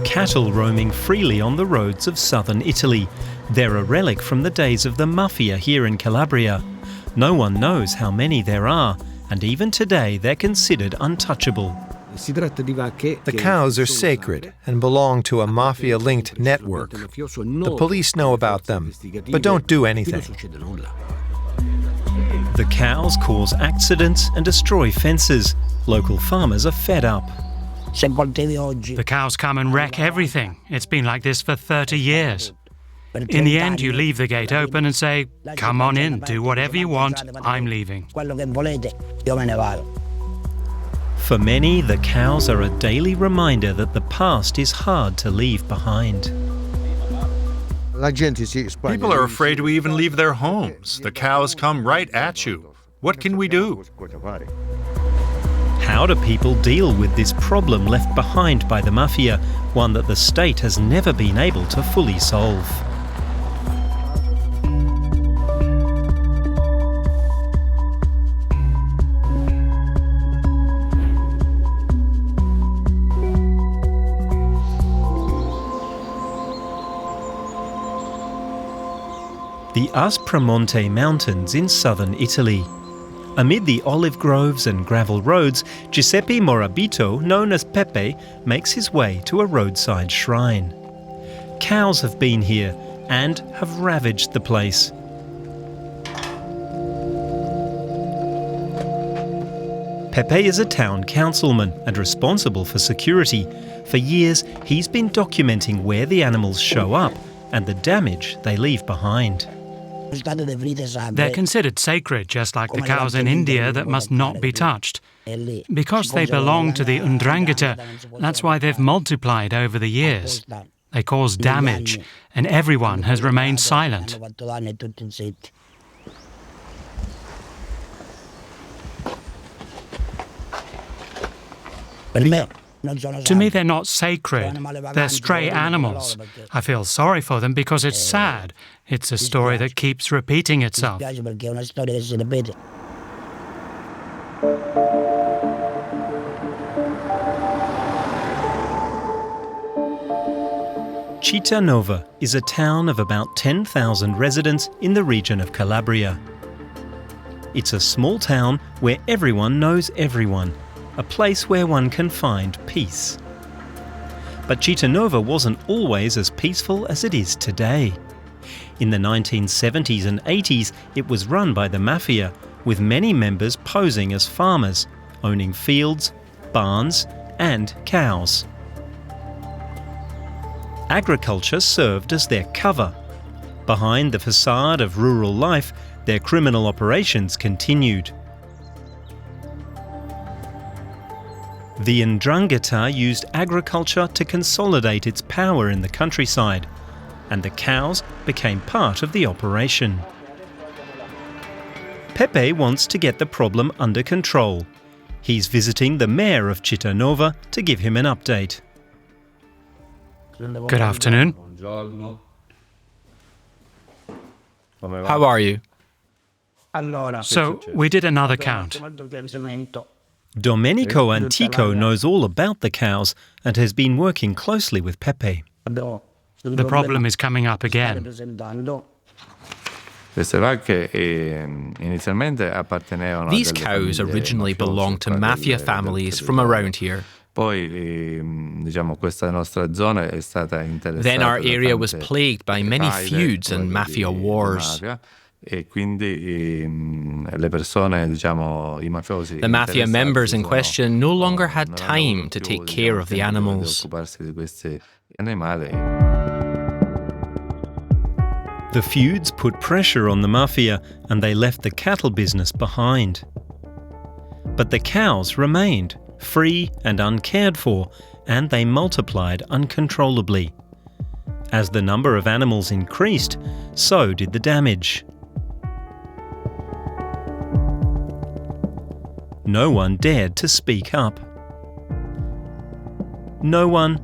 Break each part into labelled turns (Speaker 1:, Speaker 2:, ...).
Speaker 1: Cattle roaming freely on the roads of southern Italy. They're a relic from the days of the Mafia here in Calabria. No one knows how many there are, and even today they're considered untouchable.
Speaker 2: The cows are sacred and belong to a mafia-linked network. The police know about them, but don't do anything.
Speaker 1: The cows cause accidents and destroy fences. Local farmers are fed up.
Speaker 3: The cows come and wreck everything. It's been like this for 30 years. In the end, you leave the gate open and say, "Come on in, do whatever you want, I'm leaving."
Speaker 1: For many, the cows are a daily reminder that the past is hard to leave behind.
Speaker 4: People are afraid to even leave their homes. The cows come right at you. What can we do?
Speaker 1: How do people deal with this problem left behind by the Mafia, one that the state has never been able to fully solve? The Aspromonte Mountains in southern Italy. Amid the olive groves and gravel roads, Giuseppe Morabito, known as Peppe, makes his way to a roadside shrine. Cows have been here and have ravaged the place. Peppe is a town councilman and responsible for security. For years, he's been documenting where the animals show up and the damage they leave behind.
Speaker 3: They're considered sacred, just like the cows in India that must not be touched. Because they belong to the Ndrangheta, that's why they've multiplied over the years. They cause damage, and everyone has remained silent. To me, they're not sacred. They're stray animals. I feel sorry for them because it's sad. It's a story that keeps repeating itself.
Speaker 1: Cittanova is a town of about 10,000 residents in the region of Calabria. It's a small town where everyone knows everyone, a place where one can find peace. But Cittanova wasn't always as peaceful as it is today. In the 1970s and 80s, it was run by the Mafia, with many members posing as farmers, owning fields, barns, and cows. Agriculture served as their cover. Behind the facade of rural life, their criminal operations continued. The Ndrangheta used agriculture to consolidate its power in the countryside, and the cows became part of the operation. Peppe wants to get the problem under control. He's visiting the mayor of Cittanova to give him an update.
Speaker 3: Good afternoon.
Speaker 5: How are you?
Speaker 3: So, we did another count.
Speaker 1: Domenico Antico knows all about the cows and has been working closely with Peppe.
Speaker 3: The problem is coming up again.
Speaker 5: These cows originally belonged to mafia families from around here. Then our area was plagued by many feuds and mafia wars. The mafia members in question no longer had time to take care of the animals.
Speaker 1: The feuds put pressure on the Mafia and they left the cattle business behind. But the cows remained, free and uncared for, and they multiplied uncontrollably. As the number of animals increased, so did the damage. No one dared to speak up. No one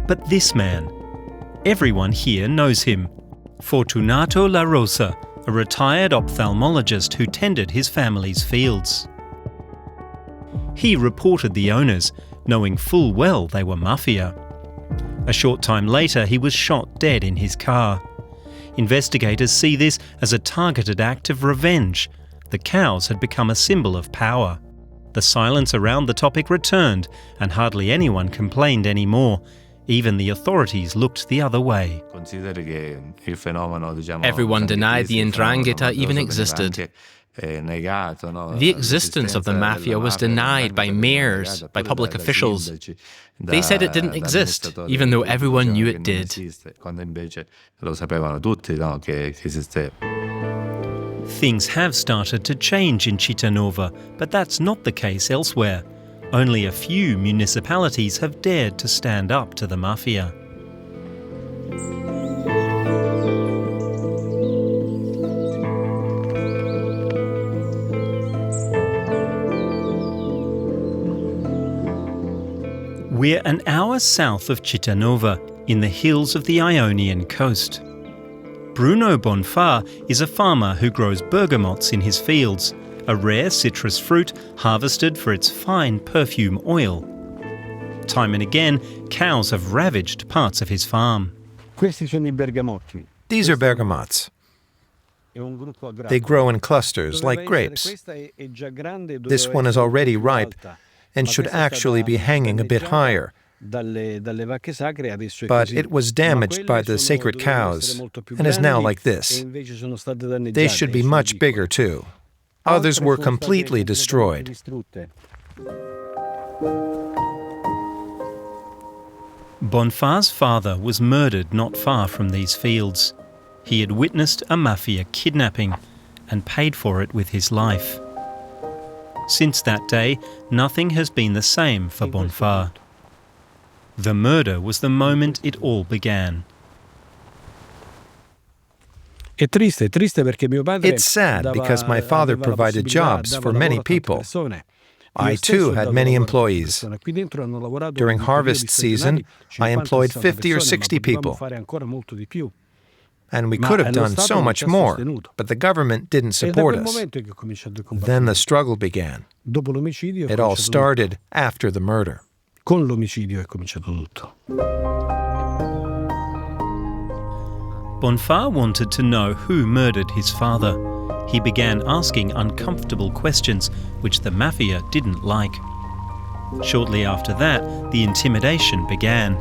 Speaker 1: but this man. Everyone here knows him. Fortunato La Rosa, a retired ophthalmologist who tended his family's fields. He reported the owners, knowing full well they were Mafia. A short time later, he was shot dead in his car. Investigators see this as a targeted act of revenge. The cows had become a symbol of power. The silence around the topic returned, and hardly anyone complained anymore. Even the authorities looked the other way.
Speaker 5: Everyone denied the Ndrangheta even existed. The existence of the Mafia was denied by mayors, by public officials. They said it didn't exist, even though everyone knew it did.
Speaker 1: Things have started to change in Cittanova, but that's not the case elsewhere. Only a few municipalities have dared to stand up to the Mafia. We're an hour south of Cittanova, in the hills of the Ionian coast. Bruno Bonfà is a farmer who grows bergamots in his fields, a rare citrus fruit harvested for its fine perfume oil. Time and again, cows have ravaged parts of his farm.
Speaker 2: These are bergamots. They grow in clusters like grapes. This one is already ripe and should actually be hanging a bit higher. But it was damaged by the sacred cows and is now like this. They should be much bigger too. Others were completely destroyed.
Speaker 1: Bonfà's father was murdered not far from these fields. He had witnessed a Mafia kidnapping and paid for it with his life. Since that day, nothing has been the same for Bonfà. The murder was the moment it all began.
Speaker 2: It's sad because my father provided jobs for many people. I too had many employees. During harvest season, I employed 50 or 60 people. And we could have done so much more, but the government didn't support us. Then the struggle began. It all started after the murder.
Speaker 1: Bonfà wanted to know who murdered his father. He began asking uncomfortable questions, which the Mafia didn't like. Shortly after that, the intimidation began.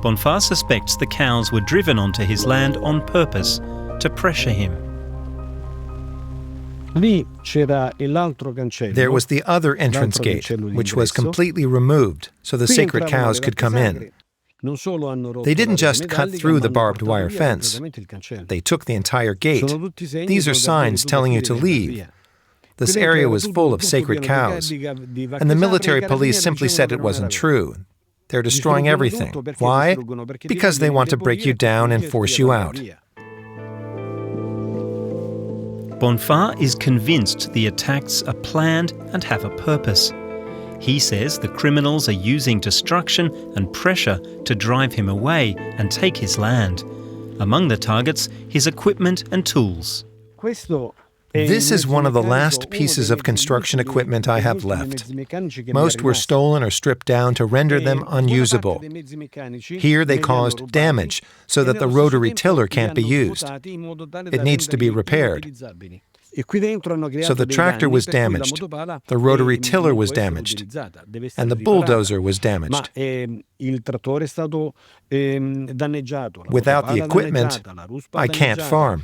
Speaker 1: Bonfà suspects the cows were driven onto his land on purpose to pressure him.
Speaker 2: There was the other entrance gate, which was completely removed so the sacred cows could come in. They didn't just cut through the barbed wire fence. They took the entire gate. These are signs telling you to leave. This area was full of sacred cows, and the military police simply said it wasn't true. They're destroying everything. Why? Because they want to break you down and force you out.
Speaker 1: Bonfà is convinced the attacks are planned and have a purpose. He says the criminals are using destruction and pressure to drive him away and take his land. Among the targets, his equipment and tools.
Speaker 2: This is one of the last pieces of construction equipment I have left. Most were stolen or stripped down to render them unusable. Here they caused damage so that the rotary tiller can't be used. It needs to be repaired. So the tractor was damaged, the rotary tiller was damaged, and the bulldozer was damaged. Without the equipment, I can't farm.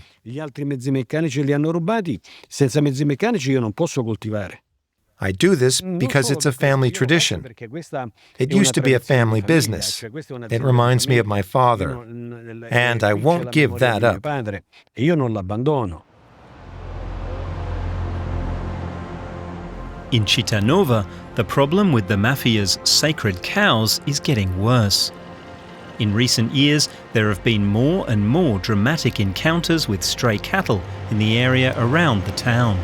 Speaker 2: I do this because it's a family tradition. It used to be a family business. It reminds me of my father, and I won't give that up.
Speaker 1: In Cittanova, the problem with the Mafia's sacred cows is getting worse. In recent years, there have been more and more dramatic encounters with stray cattle in the area around the town.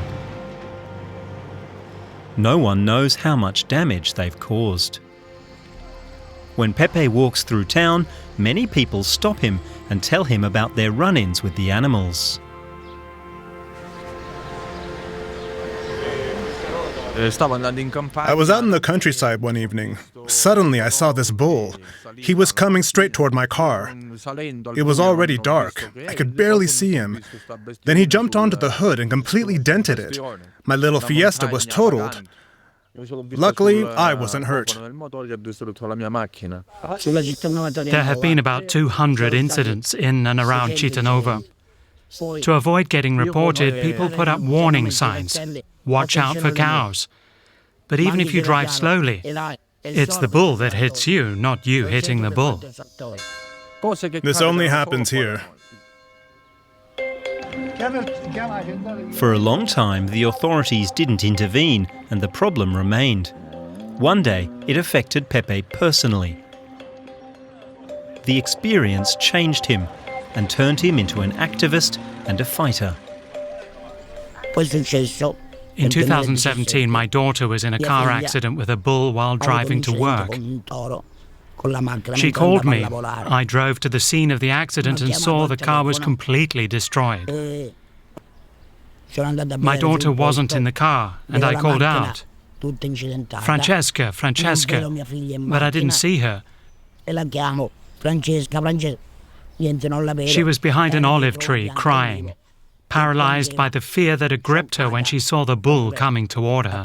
Speaker 1: No one knows how much damage they've caused. When Peppe walks through town, many people stop him and tell him about their run-ins with the animals.
Speaker 6: I was out in the countryside one evening. Suddenly, I saw this bull. He was coming straight toward my car. It was already dark. I could barely see him. Then he jumped onto the hood and completely dented it. My little Fiesta was totaled. Luckily, I wasn't hurt.
Speaker 3: There have been about 200 incidents in and around Cittanova. To avoid getting reported, people put up warning signs. Watch out for cows. But even if you drive slowly, it's the bull that hits you, not you hitting the bull.
Speaker 6: This only happens here.
Speaker 1: For a long time, the authorities didn't intervene and the problem remained. One day, it affected Peppe personally. The experience changed him and turned him into an activist and a fighter.
Speaker 3: In 2017, my daughter was in a car accident with a bull while driving to work. She called me. I drove to the scene of the accident and saw the car was completely destroyed. My daughter wasn't in the car, and I called out, "Francesca, Francesca," but I didn't see her. She was behind an olive tree, crying, paralyzed by the fear that had gripped her when she saw the bull coming toward her.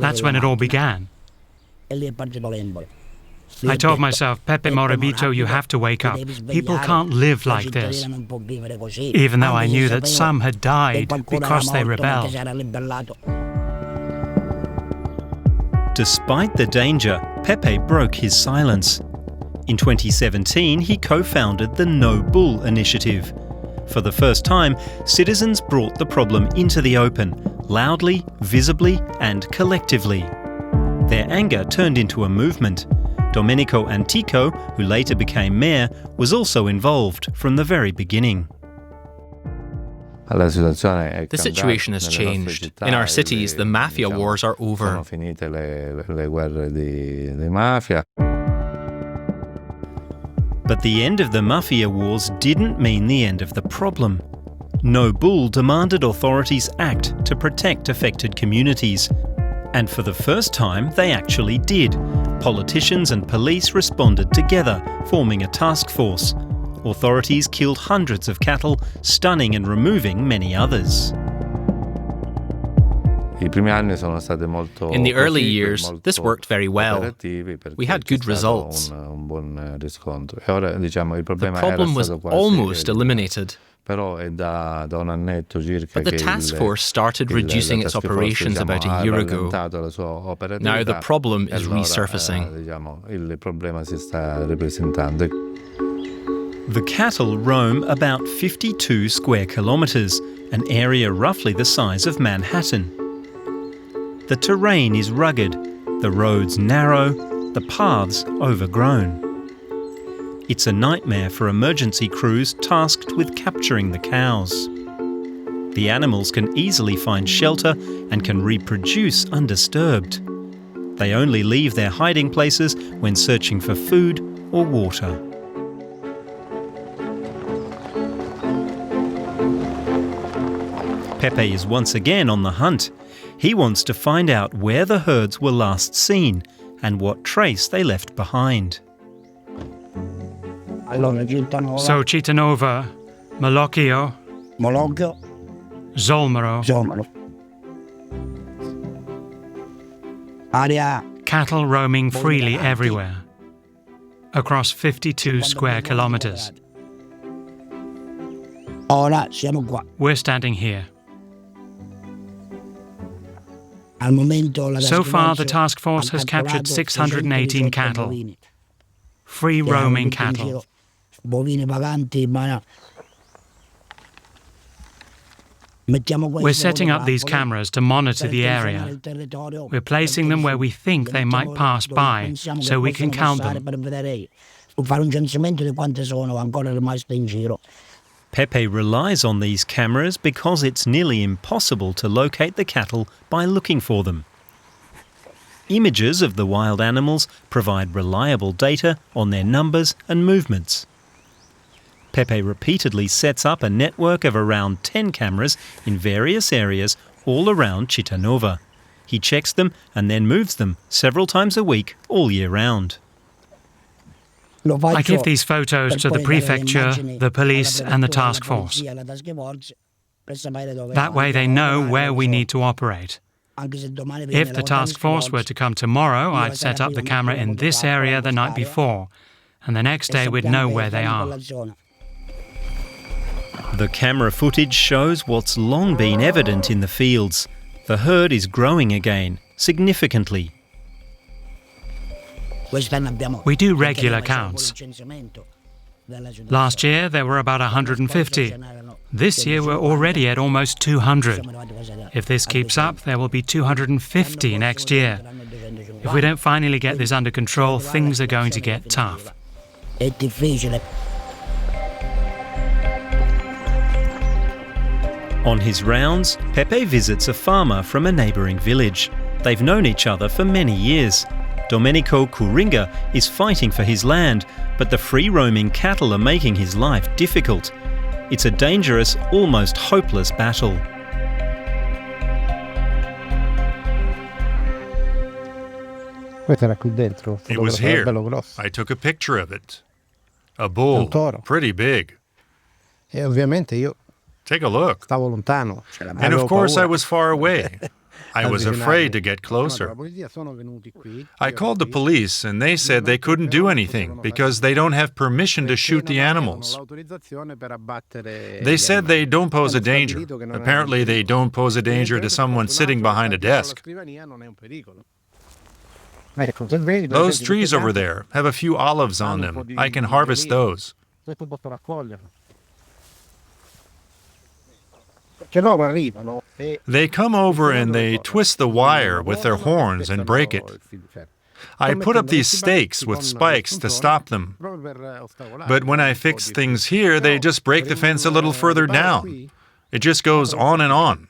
Speaker 3: That's when it all began. I told myself, Peppe Morabito, you have to wake up. People can't live like this. Even though I knew that some had died because they rebelled.
Speaker 1: Despite the danger, Peppe broke his silence. In 2017, he co-founded the No Bull initiative. For the first time, citizens brought the problem into the open, loudly, visibly, and collectively. Their anger turned into a movement. Domenico Antico, who later became mayor, was also involved from the very beginning.
Speaker 5: The situation has changed. In our cities, the Mafia wars are over.
Speaker 1: But the end of the Mafia wars didn't mean the end of the problem. No Bull demanded authorities act to protect affected communities. And for the first time, they actually did. Politicians and police responded together, forming a task force. Authorities killed hundreds of cattle, stunning and removing many others.
Speaker 5: In the early years, this worked very well. We had good results. The problem was almost eliminated. But the task force started reducing its operations about a year ago. Now the problem is resurfacing.
Speaker 1: The cattle roam about 52 square kilometres, an area roughly the size of Manhattan. The terrain is rugged, the roads narrow, the paths overgrown. It's a nightmare for emergency crews tasked with capturing the cows. The animals can easily find shelter and can reproduce undisturbed. They only leave their hiding places when searching for food or water. Peppe is once again on the hunt. He wants to find out where the herds were last seen and what trace they left behind.
Speaker 3: So Cittanova, Malocchio, Zolmero. Cattle roaming freely everywhere, across 52 square kilometres. We're standing here. So far, the task force has captured 618 cattle, free roaming cattle. We're setting up these cameras to monitor the area. We're placing them where we think they might pass by, so we can count them.
Speaker 1: Peppe relies on these cameras because it's nearly impossible to locate the cattle by looking for them. Images of the wild animals provide reliable data on their numbers and movements. Peppe repeatedly sets up a network of around 10 cameras in various areas all around Cittanova. He checks them and then moves them several times a week, all year round.
Speaker 3: I give these photos to the prefecture, the police and the task force. That way they know where we need to operate. If the task force were to come tomorrow, I'd set up the camera in this area the night before, and the next day we'd know where they are.
Speaker 1: The camera footage shows what's long been evident in the fields. The herd is growing again, significantly.
Speaker 3: We do regular counts. Last year there were about 150. This year we're already at almost 200. If this keeps up, there will be 250 next year. If we don't finally get this under control, things are going to get tough.
Speaker 1: On his rounds, Peppe visits a farmer from a neighbouring village. They've known each other for many years. Domenico Curinga is fighting for his land, but the free-roaming cattle are making his life difficult. It's a dangerous, almost hopeless battle.
Speaker 4: It was here. I took a picture of it. A bull, pretty big. Take a look. And of course I was far away. I was afraid to get closer. I called the police and they said they couldn't do anything because they don't have permission to shoot the animals. They said they don't pose a danger. Apparently they don't pose a danger to someone sitting behind a desk. Those trees over there have a few olives on them. I can harvest those. They come over and they twist the wire with their horns and break it. I put up these stakes with spikes to stop them. But when I fix things here, they just break the fence a little further down. It just goes on and on.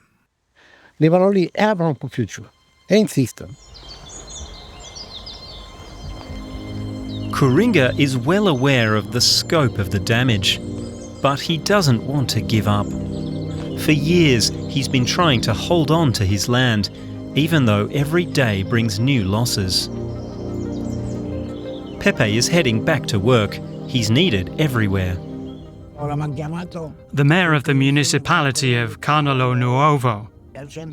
Speaker 1: Curinga is well aware of the scope of the damage, but he doesn't want to give up. For years, he's been trying to hold on to his land, even though every day brings new losses. Peppe is heading back to work. He's needed everywhere.
Speaker 3: The mayor of the municipality of Canolo Nuovo,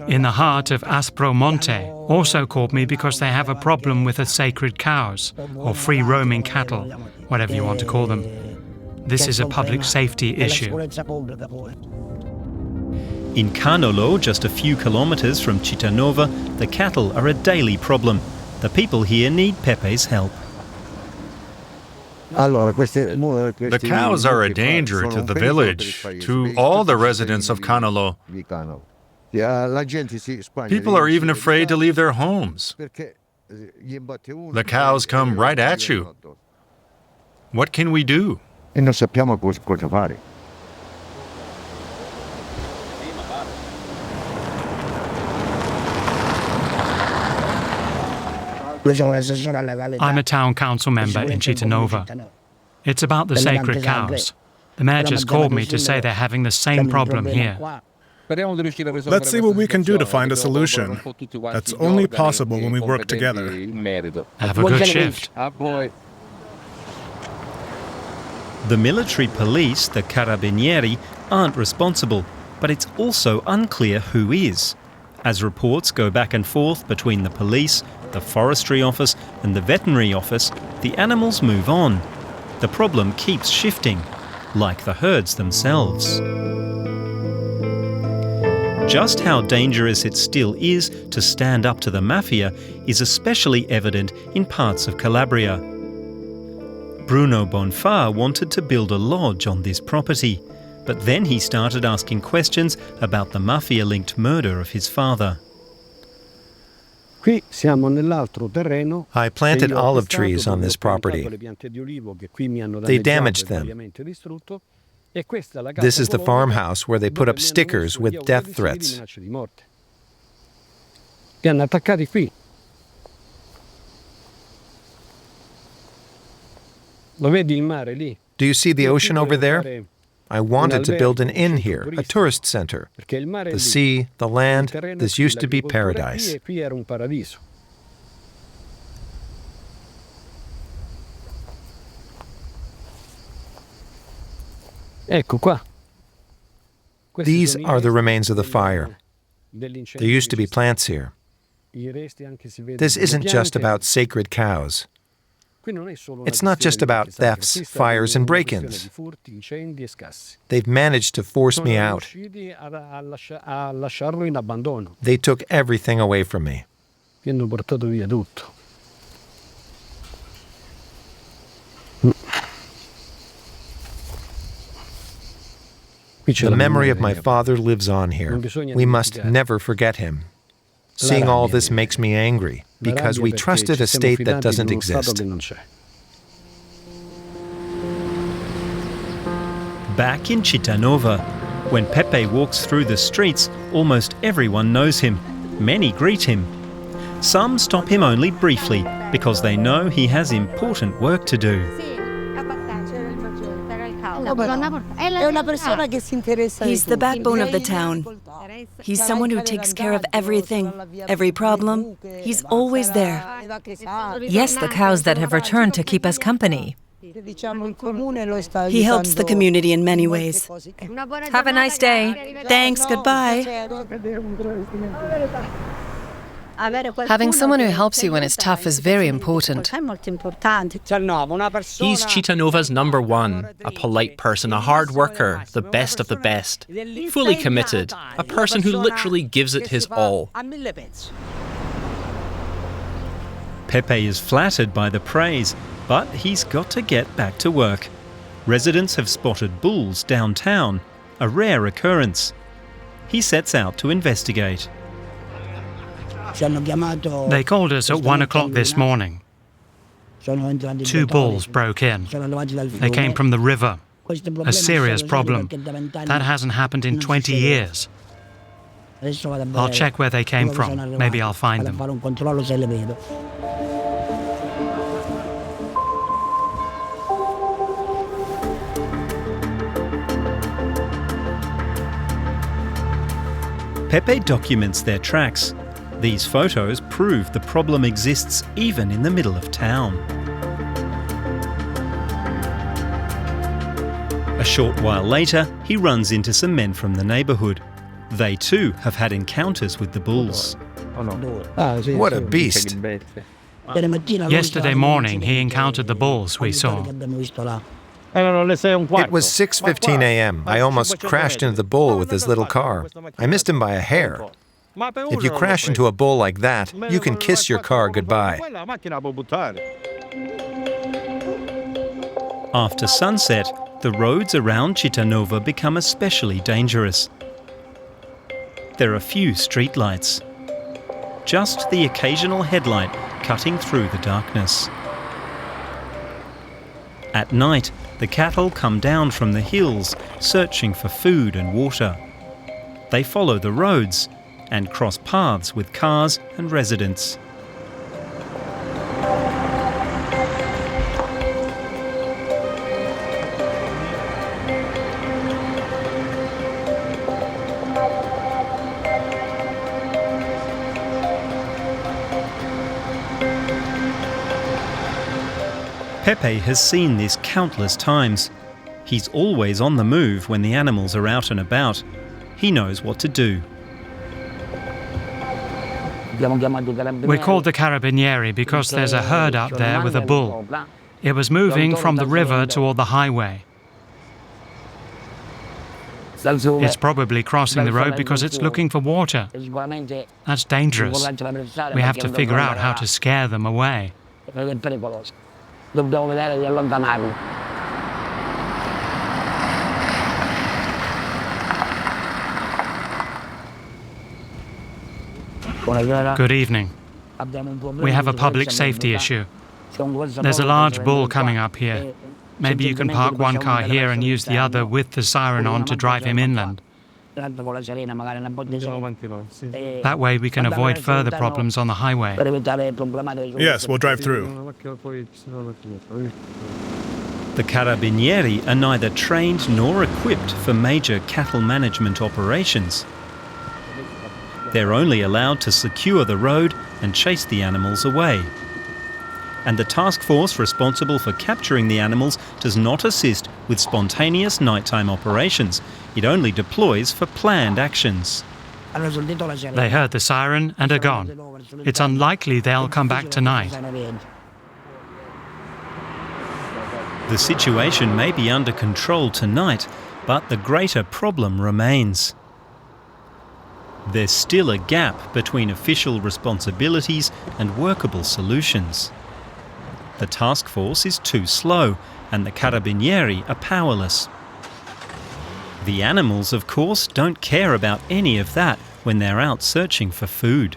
Speaker 3: in the heart of Aspromonte, also called me because they have a problem with the sacred cows, or free-roaming cattle, whatever you want to call them. This is a public safety issue.
Speaker 1: In Canolo, just a few kilometres from Cittanova, the cattle are a daily problem. The people here need Pepe's help.
Speaker 4: The cows are a danger to the village, to all the residents of Canolo. People are even afraid to leave their homes. The cows come right at you. What can we do?
Speaker 3: I'm a town council member in Cittanova. It's about the sacred cows. The mayor just called me to say they're having the same problem here.
Speaker 6: Let's see what we can do to find a solution. That's only possible when we work together.
Speaker 3: Have a good shift.
Speaker 1: The military police, the carabinieri, aren't responsible, but it's also unclear who is. As reports go back and forth between the police, the forestry office and the veterinary office, the animals move on. The problem keeps shifting, like the herds themselves. Just how dangerous it still is to stand up to the Mafia is especially evident in parts of Calabria. Bruno Bonfà wanted to build a lodge on this property, but then he started asking questions about the Mafia-linked murder of his father.
Speaker 2: I planted olive trees on this property. They damaged them. This is the farmhouse where they put up stickers with death threats. Do you see the ocean over there? I wanted to build an inn here, a tourist center. The sea, the land, this used to be paradise. These are the remains of the fire. There used to be plants here. This isn't just about sacred cows. It's not just about thefts, fires, and break-ins. They've managed to force me out. They took everything away from me. The memory of my father lives on here. We must never forget him. Seeing all this makes me angry, because we trusted a state that doesn't exist.
Speaker 1: Back in Cittanova, when Peppe walks through the streets, almost everyone knows him. Many greet him. Some stop him only briefly, because they know he has important work to do.
Speaker 7: He's the backbone of the town. He's someone who takes care of everything, every problem. He's always there.
Speaker 8: Yes, the cows that have returned to keep us company.
Speaker 7: He helps the community in many ways.
Speaker 8: Have a nice day.
Speaker 7: Thanks, goodbye.
Speaker 8: Having someone who helps you when it's tough is very important.
Speaker 5: He's Cittanova's #1, a polite person, a hard worker, the best of the best, fully committed, a person who literally gives it his all.
Speaker 1: Peppe is flattered by the praise, but he's got to get back to work. Residents have spotted bulls downtown, a rare occurrence. He sets out to investigate.
Speaker 3: They called us at 1 o'clock this morning. 2 bulls broke in. They came from the river. A serious problem. That hasn't happened in 20 years. I'll check where they came from. Maybe I'll find them.
Speaker 1: Peppe documents their tracks. These photos prove the problem exists even in the middle of town. A short while later, he runs into some men from the neighbourhood. They too have had encounters with the bulls.
Speaker 2: What a beast!
Speaker 3: Yesterday morning, he encountered the bulls we saw.
Speaker 2: It was 6:15 a.m. I almost crashed into the bull with his little car. I missed him by a hair. If you crash into a bull like that, you can kiss your car goodbye.
Speaker 1: After sunset, the roads around Cittanova become especially dangerous. There are few streetlights. Just the occasional headlight cutting through the darkness. At night, the cattle come down from the hills, searching for food and water. They follow the roads and cross paths with cars and residents. Peppe has seen this countless times. He's always on the move when the animals are out and about. He knows what to do.
Speaker 3: We called the Carabinieri because there's a herd out there with a bull. It was moving from the river toward the highway. It's probably crossing the road because it's looking for water. That's dangerous. We have to figure out how to scare them away. Good evening. We have a public safety issue. There's a large bull coming up here. Maybe you can park one car here and use the other with the siren on to drive him inland. That way we can avoid further problems on the highway.
Speaker 6: Yes, we'll drive through.
Speaker 1: The carabinieri are neither trained nor equipped for major cattle management operations. They're only allowed to secure the road and chase the animals away. And the task force responsible for capturing the animals does not assist with spontaneous nighttime operations. It only deploys for planned actions.
Speaker 3: They heard the siren and are gone. It's unlikely they'll come back tonight.
Speaker 1: The situation may be under control tonight, but the greater problem remains. There's still a gap between official responsibilities and workable solutions. The task force is too slow, and the carabinieri are powerless. The animals, of course, don't care about any of that when they're out searching for food.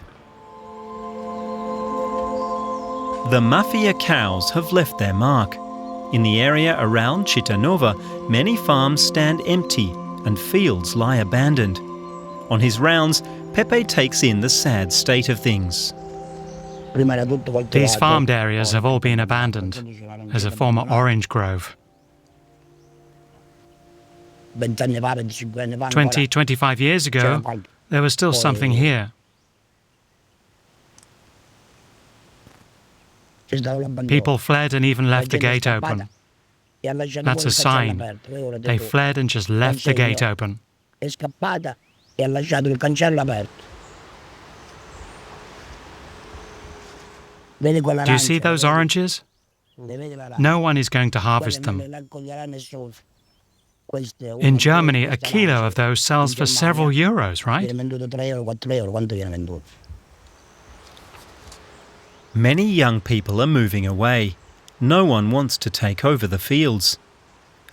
Speaker 1: The Mafia cows have left their mark. In the area around Cittanova, many farms stand empty and fields lie abandoned. On his rounds, Peppe takes in the sad state of things.
Speaker 3: These farmed areas have all been abandoned. There's a former orange grove. 20, 25 years ago, there was still something here. People fled and even left the gate open. That's a sign. They fled and just left the gate open. Do you see those oranges? No one is going to harvest them. In Germany, a kilo of those sells for several euros, right?
Speaker 1: Many young people are moving away. No one wants to take over the fields.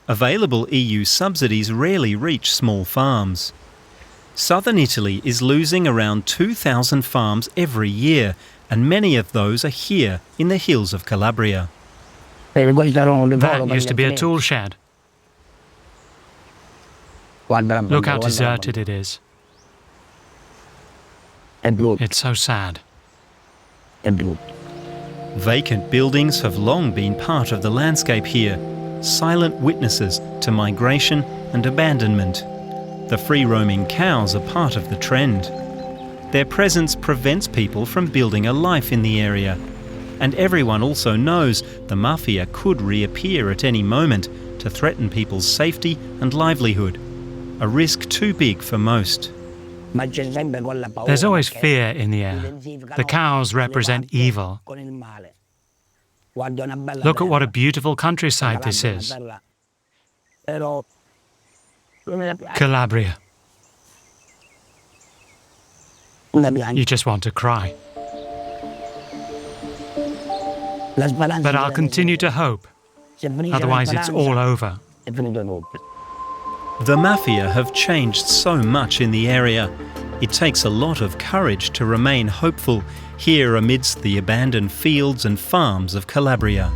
Speaker 1: Available EU subsidies rarely reach small farms. Southern Italy is losing around 2,000 farms every year, and many of those are here in the hills of Calabria.
Speaker 3: That used to be a tool shed. Look how deserted it is. It's so sad.
Speaker 1: Vacant buildings have long been part of the landscape here, silent witnesses to migration and abandonment. The free-roaming cows are part of the trend. Their presence prevents people from building a life in the area. And everyone also knows the Mafia could reappear at any moment to threaten people's safety and livelihood. A risk too big for most.
Speaker 3: There's always fear in the air. The cows represent evil. Look at what a beautiful countryside this is. Calabria. You just want to cry. But I'll continue to hope. Otherwise it's all over.
Speaker 1: The Mafia have changed so much in the area. It takes a lot of courage to remain hopeful here amidst the abandoned fields and farms of Calabria.